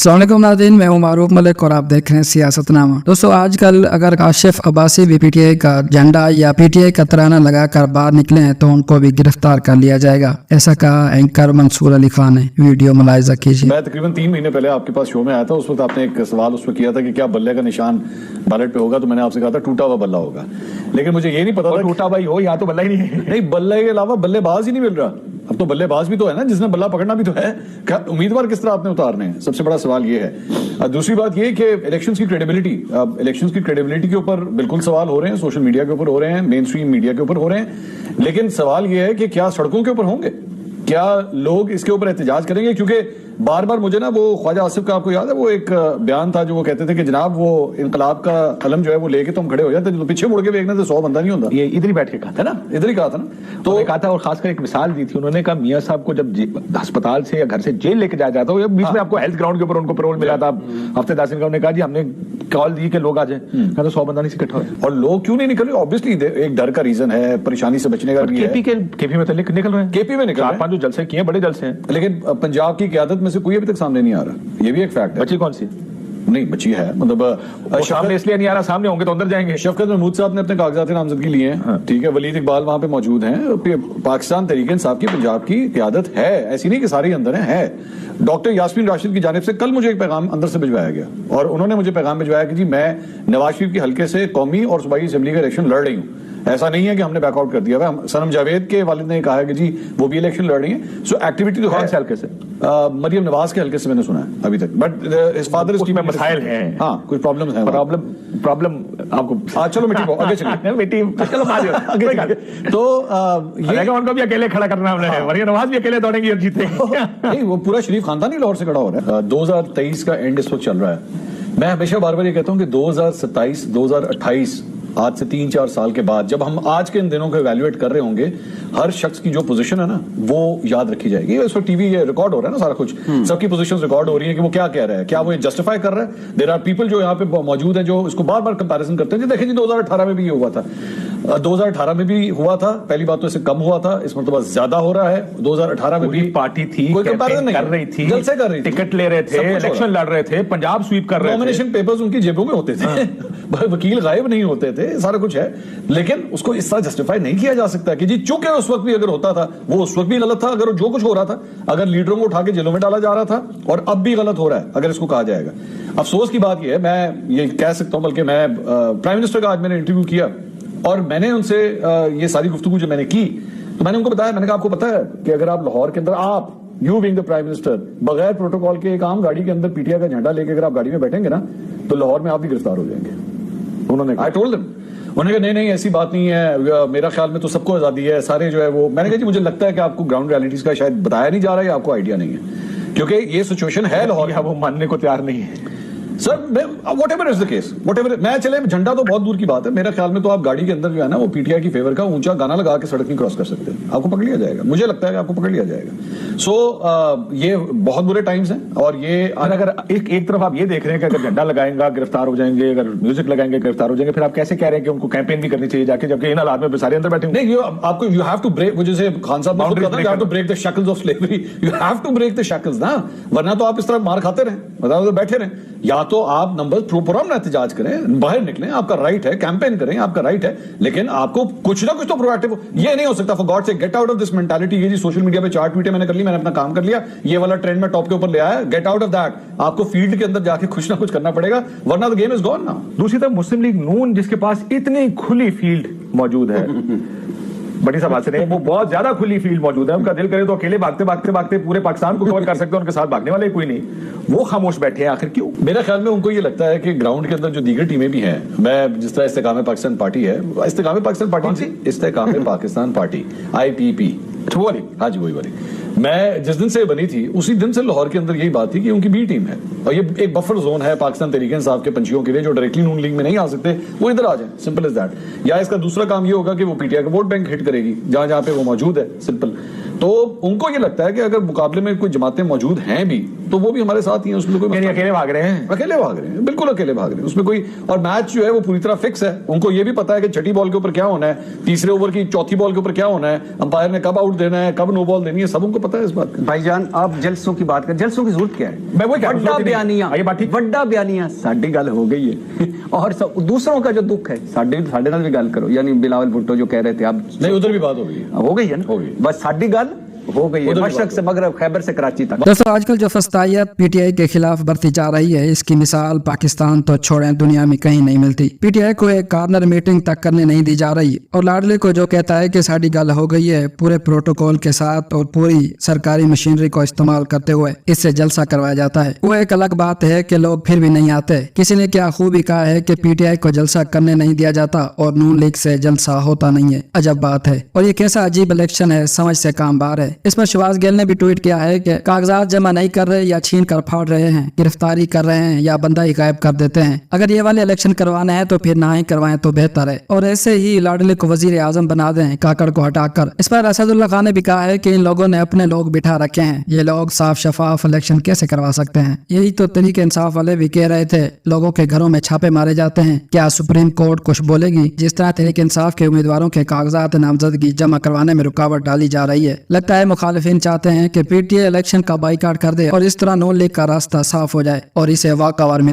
अस्सलाम वालेकुम नाज़रीन, मैं हूं मारूफ मलिक और आप देख रहे हैं सियासतनामा। दोस्तों, आजकल अगर काशिफ अब्बासी भी पीटीआई का झंडा या पीटीआई का तराना लगाकर बाहर निकले हैं तो उनको भी गिरफ्तार कर लिया जाएगा, ऐसा कहा एंकर मंसूर अली खान ने। वीडियो मुलाहिजा कीजिए। मैं तकरीबन 3 महीने पहले आपके पास शो में आया था। उस वक्त आपने एक सवाल उस पर किया था कि क्या बल्ले का निशान बैलेट पे होगा, तो मैंने आपसे कहा था टूटा हुआ बल्ला होगा। लेकिन मुझे ये नहीं पता था टूटा भाई हो, यहाँ तो बल्ला ही नहीं है। नहीं, बल्ले के अलावा बल्लेबाज ही नहीं मिल रहा। अब तो बल्लेबाज भी तो है ना, जिसने बल्ला पकड़ना भी तो है। क्या उम्मीदवार किस तरह आपने उतारने हैं, सबसे बड़ा सवाल ये है। दूसरी बात ये कि इलेक्शंस की क्रेडिबिलिटी के ऊपर बिल्कुल सवाल हो रहे हैं, सोशल मीडिया के ऊपर हो रहे हैं, मेन स्ट्रीम मीडिया के ऊपर हो रहे हैं। लेकिन सवाल ये है कि क्या सड़कों के ऊपर होंगे, क्या लोग इसके ऊपर एहतजाज करेंगे? क्योंकि बार बार मुझे ना वो ख्वाजा आसिफ का, आपको याद है वो एक बयान था जो वो कहते थे कि जनाब वो इनकलाब का अलम जो है वो लेके तुम खड़े हो जाते, तो पीछे मुड़ के देखने से 100 बंदा नहीं होता। ये इधर ही बैठ के कहा था ना, इधर ही कहा था ना। तो कहा था, और खासकर एक मिसाल दी थी उन्होंने, कहा मियां साहब को जब अस्पताल से या घर से जेल लेके जाया जाता हो, बीच में आपको हेल्थ ग्राउंड के ऊपर उनको पैरोल मिला था हफ्ते 10 दिन का, उन्होंने कहा जी हमने कॉल दी कि लोग आ जाए, कहा तो 100 बंदा नहीं इकट्ठा हो। और लोग क्यों नहीं निकल रहे? ऑब्वियसली एक डर का रीजन है, परेशानी से बचने का भी है। केपी में तो निकल रहे हैं, केपी में निकल रहे हैं। 4-5 जो जलसे किए बड़े जलसे हैं, लेकिन पंजाब की क़यादत में से कोई अभी तक सामने नहीं आ रहा। ये भी एक फैक्ट है। बची कौन सी नहीं बची है, मतलब सामने इसलिए नहीं आ रहा, सामने होंगे तो अंदर जाएंगे। शफकत महमूद साहब ने अपने कागजात नामजदगी लिए हैं, ठीक है। वलीद इकबाल वहां पे मौजूद हैं। पाकिस्तान तहरीक इंसाफ की पंजाब की क़यादत है, ऐसी नहीं कि सारी अंदर है। डॉक्टर यास्मीन राशिद की जानिब से कल मुझे एक पैगाम अंदर से भिजवाया गया और उन्होंने मुझे पैगाम भिजवाया कि जी मैं नवाज शरीफ के हल्के से कौमी और सूबाई असेंबली का इलेक्शन लड़ रही हूँ। ऐसा नहीं है कि हमने बैकआउट कर दिया है। सनम जावेद के वालिद ने कहा है कि जी वो भी इलेक्शन लड़ रही है। सो एक्टिविटी तो है। हल्के से मरियम नवाज के हल्के से मैंने सुना है अभी तक, बट हिज फादर उसकी में मसाइल हैं। हाँ, कुछ प्रॉब्लम्स हैं। प्रॉब्लम आपको चलो मिट्टी आगे चलिए। बेटी चलो आगे। तो ये उनको भी अकेले खड़ा करना हमने, मरियम नवाज भी अकेले दौड़ेंगी और जीतेंगे। नहीं, वो पूरा शरीफ खानदान ही लाहौर से खड़ा हो रहा है। 2023 का एंड इस वक्त चल रहा है। मैं हमेशा बार बार ये कहता हूँ कि 2027 2028 आज से 3-4 साल के बाद जब हम आज के इन दिनों को इवैल्यूएट कर रहे होंगे, हर शख्स की जो पोजीशन है ना वो याद रखी जाएगी। इस वक्त टीवी ये रिकॉर्ड हो रहा है ना, सारा कुछ सबकी पोजीशंस रिकॉर्ड हो रही है कि वो क्या कह रहा है, क्या वो जस्टिफाई कर रहा है। देयर आर पीपल जो यहाँ पे मौजूद है जो इसको बार बार कंपैरिजन करते हैं। देखिए जी 2018 में भी ये हुआ था, 2018 में भी हुआ था। पहली बात तो इससे कम हुआ था, इस मरतबा ज्यादा हो रहा है। 2018 में भी पार्टी थी, कोई कंपैरिजन नहीं कर रही थी, जलसे कर रही थी, टिकट ले रहे थे, इलेक्शन लड़ रहे थे, पंजाब स्वीप कर रहे थे, नॉमिनेशन पेपर्स उनकी जेबों में होते थे, वकील गायब नहीं होते थे, सारा कुछ है। लेकिन उसको इस तरह जस्टिफाई नहीं किया जा सकता कि जी चूंकि उस वक्त भी अगर होता था वो उस वक्त भी गलत था, अगर जो कुछ हो रहा था, अगर लीडरों को उठा के जेलों में डाला जा रहा था, और अब भी गलत हो रहा है अगर इसको कहा जाएगा। अफसोस की बात यह है, मैं ये कह सकता हूं, बल्कि मैं प्राइम मिनिस्टर का आज मैंने इंटरव्यू किया और मैंने उनसे ये सारी गुफ्तगू जो मैंने की तो मैंने उनको बताया, मैंने कहा आपको पता है कि अगर आप लाहौर के अंदर, आप you being the prime minister, बगैर प्रोटोकॉल के एक आम गाड़ी के अंदर पीटीआई का झंडा लेके अगर आप गाड़ी में बैठेंगे ना तो लाहौर में आप भी गिरफ्तार हो जाएंगे। उन्होंने आई टोल्ड देम, उन्होंने कहा नहीं ऐसी बात नहीं है, मेरा ख्याल में तो सबको आजादी है, सारे जो है वो। मैंने कहा जी मुझे लगता है कि आपको ग्राउंड रियलिटीज का शायद बताया नहीं जा रहा है, आपको आइडिया नहीं है, क्योंकि ये सिचुएशन है लाहौर। वो मानने को तैयार नहीं है sir. Whatever is the case, whatever, मैं चले झंडा तो बहुत दूर की बात है, मेरे ख्याल में तो आप गाड़ी के अंदर जो है ना वो पीटीआई की फेवर का ऊंचा गाना लगा के सड़क नहीं क्रॉस कर सकते, आपको पकड़ लिया जाएगा। मुझे लगता है कि आपको पकड़ लिया जाएगा। सो ये बहुत बुरे टाइम्स हैं। और ये अगर एक तरफ आप ये देख रहे हैं कि अगर झंडा लगाएंगे गिरफ्तार हो जाएंगे, अगर म्यूजिक लगाएंगे गिरफ्तार हो जाएंगे, फिर आप कैसे कह रहे हैं कि उनको कैंपेन भी करनी चाहिए जाके, जबकि इन हालात में सारे अंदर बैठे नहीं, आपको यू हैव टू ब्रेक, वो जैसे खान साहब ने have to break the shackles of slavery, you have to break the shackles ना, वरना तो आप इस तरह मार खाते रहे, बताओ तो बैठे रहे। या तो आप नंबर प्रोग्राम एहतजाज करें, बाहर निकलें, आपका राइट है, कैंपेन करें, आपका राइट है, लेकिन आपको कुछ ना कुछ तो प्रोएक्टिव, ये नहीं हो सकता फॉर गॉड से get out of this mentality. ये जी सोशल मीडिया पे 4 ट्वीटें मैंने कर ली, मैंने अपना काम कर लिया, ये वाला ट्रेंड में टॉप के ऊपर ले आया, गेट आउट ऑफ दैट। आपको फील्ड के अंदर जाके कुछ ना कुछ करना पड़ेगा, वरना द गेम इज गॉन ना। दूसरी तरफ मुस्लिम लीग नून जिसके पास इतनी खुली फील्ड मौजूद है, बड़ी सा बात से नहीं, वो बहुत ज्यादा खुली फील्ड मौजूद है, उनका दिल करे तो अकेले भागते पूरे पाकिस्तान को कवर कर सकते हैं, उनके साथ भागने वाले कोई नहीं, वो खामोश बैठे हैं। आखिर क्यों? मेरे ख्याल में उनको ये लगता है कि ग्राउंड के अंदर जो दीगर टीमें भी हैं, मैं जिस तरह इस्तेकाम पाकिस्तान पार्टी है, इस्तेकाम पाकिस्तान पार्टी IPP, हाँ जी वही वाली, मैं जिस दिन से बनी थी उसी दिन से लाहौर के अंदर यही बात थी कि उनकी बी टीम है और ये एक बफर जोन है पाकिस्तान तहरीक इंसाफ के पंछियों के लिए जो डायरेक्टली नून लीग में नहीं आ सकते, वो इधर आ जाए, सिंपल इज दैट। या इसका दूसरा काम ये होगा कि वो पीटीआई का वोट बैंक हिट करेगी जहां जहां पे वो मौजूद है, सिंपल। तो उनको ये लगता है कि अगर मुकाबले में कोई जमातें मौजूद हैं भी तो वो भी हमारे साथ ही हैं, उसमें कोई यानी मसला अकेले भाग रहे हैं? अकेले भाग रहे हैं, बिल्कुल अकेले भाग रहे हैं उसमें कोई। और मैच जो है वो पूरी तरह फिक्स है, उनको ये भी पता है कि छठी बॉल के ऊपर क्या होना है, तीसरे ओवर की चौथी बॉल के ऊपर क्या होना है, अंपायर ने कब आउट देना है, कब नो बॉल देनी है, सब उनको पता है इस बात का। भाईजान आप जलसों की बात कर, जलसों की जरूरत क्या है? मैं वही कह रहा हूं, ਵੱਡਾ जरूरत ही नहीं। ਬਿਆਨੀਆਂ ये बात ठीक। ਵੱਡਾ ਬਿਆਨੀਆਂ ਸਾਡੀ ਗੱਲ हो गई है और सब दूसरों का जो दुख है ਸਾਡੇ ਨਾਲ भी ਗੱਲ करो, यानी बिलावल भुट्टो जो कह रहे थे आप नहीं, उधर भी बात हो गई हो गई है ना, हो गई। बस साडी गल हो गई है, उधर भी मशरक बात से मगरब, खैबर से कराची तक। दोस्तों आजकल जो फस्तायत पीटीआई के खिलाफ बरती जा रही है, इसकी मिसाल पाकिस्तान तो छोड़ें दुनिया में कहीं नहीं मिलती। पीटीआई को एक कॉर्नर मीटिंग तक करने नहीं दी जा रही और लाडले को जो कहता है कि साड़ी गल हो गई है, पूरे प्रोटोकॉल के साथ और पूरी सरकारी मशीनरी को इस्तेमाल करते हुए इससे जलसा करवाया जाता है। वो एक अलग बात है कि लोग फिर भी नहीं आते। किसी ने क्या खूबी कहा है कि पीटीआई को जलसा करने नहीं दिया जाता और नून लीग से जलसा होता नहीं है। अजब बात है और ये कैसा अजीब इलेक्शन है, समझ से काम बाहर है। इस पर शहबाज गिल ने भी ट्वीट किया है कि कागजात जमा नहीं कर रहे या छीन कर फाड़ रहे हैं, गिरफ्तारी कर रहे हैं या बंदा ही गायब कर देते हैं। अगर ये वाले इलेक्शन करवाने हैं तो फिर ना ही करवाएं तो बेहतर है और ऐसे ही लाडले को वजीर आजम बना दें काकड़ को हटाकर। इस पर असदुल्ला खान ने भी कहा है कि इन लोगों ने अपने लोग बिठा रखे हैं, ये लोग साफ शफाफ इलेक्शन कैसे करवा सकते हैं। यही तो तरीके इंसाफ वाले भी कह रहे थे, लोगों के घरों में छापे मारे जाते हैं, क्या सुप्रीम कोर्ट कुछ बोलेगी? जिस तरह तरीके इंसाफ के उम्मीदवारों के कागजात नामजदगी जमा करवाने में रुकावट डाली जा रही है, लगता है मुखालिफिन चाहते हैं कि पीटीआई इलेक्शन का बाइकाट कर दे और इस तरह नून लीग का रास्ता साफ हो जाए और इसे वाकआवर में